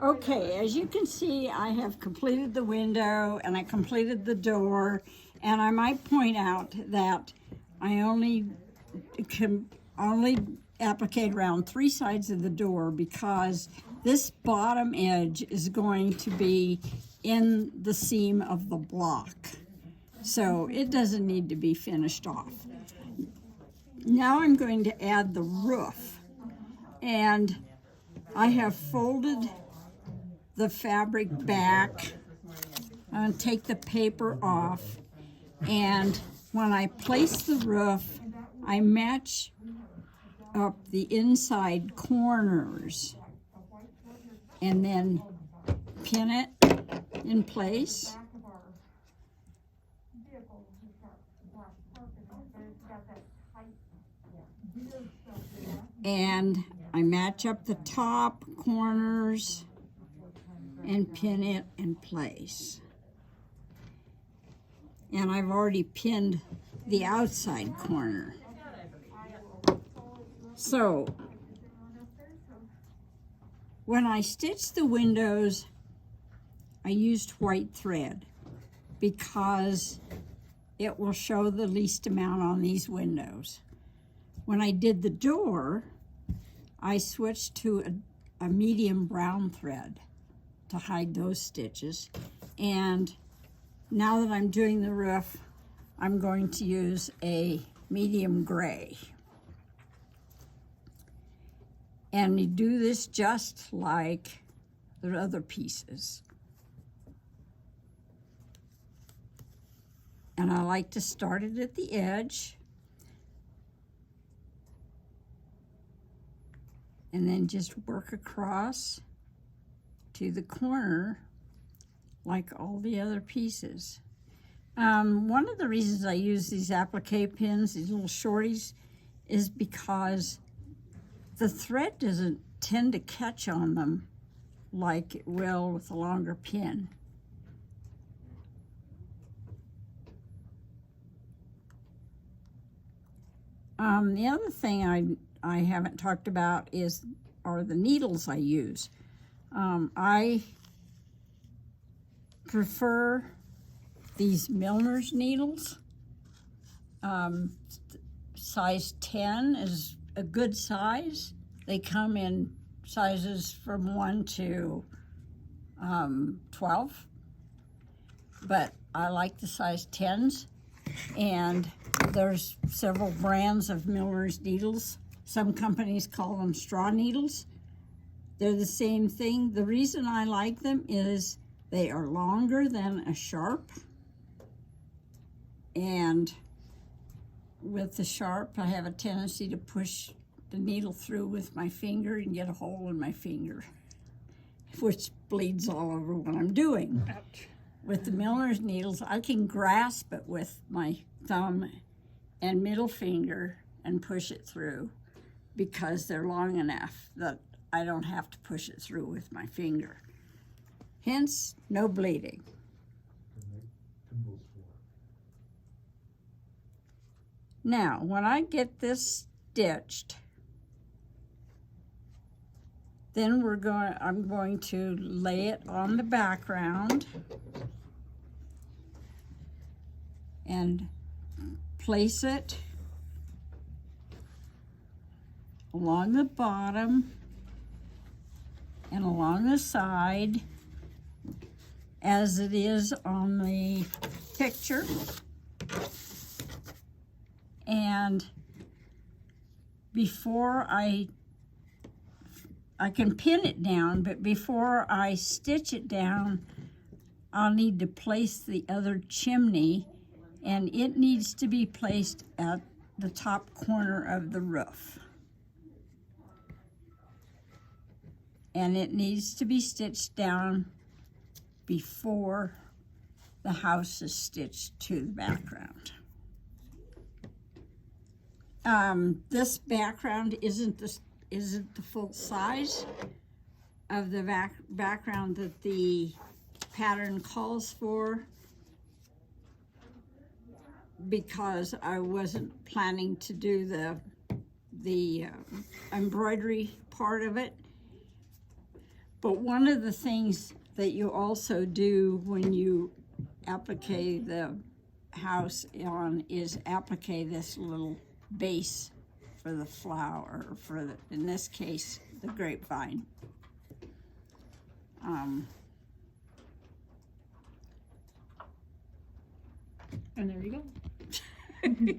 Okay, as you can see, I have completed the window and I completed the door, and I might point out that I only applique around 3 sides of the door because this bottom edge is going to be in the seam of the block. So it doesn't need to be finished off. Now I'm going to add the roof, and I have folded the fabric back and take the paper off, and when I place the roof, I match up the inside corners and then pin it in place. And I match up the top corners and pin it in place. And I've already pinned the outside corner. So when I stitched the windows, I used white thread because it will show the least amount on these windows. When I did the door, I switched to a medium brown thread to hide those stitches. And now that I'm doing the roof, I'm going to use a medium gray. And you do this just like the other pieces. And I like to start it at the edge and then just work across to the corner like all the other pieces. One of the reasons I use these applique pins, these little shorties, is because the thread doesn't tend to catch on them like it will with a longer pin. The other thing I haven't talked about are the needles I use. I prefer these Milner's needles. Size 10 is a good size. They come in sizes from 1 to 12, but I like the size 10s, and there's several brands of Milner's needles. Some companies call them straw needles. They're the same thing. The reason I like them is they are longer than a sharp, and with the sharp, I have a tendency to push the needle through with my finger and get a hole in my finger, which bleeds all over what I'm doing. Ouch. With the Milner's needles, I can grasp it with my thumb and middle finger and push it through because they're long enough that I don't have to push it through with my finger. Hence, no bleeding. Now, when I get this stitched, then I'm going to lay it on the background and place it along the bottom and along the side as it is on the picture. And before I can pin it down, but before I stitch it down, I'll need to place the other chimney, and it needs to be placed at the top corner of the roof. And it needs to be stitched down before the house is stitched to the background. This background isn't the full size of the background that the pattern calls for, because I wasn't planning to do the embroidery part of it. But one of the things that you also do when you applique the house on is applique this little base for the flower, for the, in this case, the grapevine. And there you go.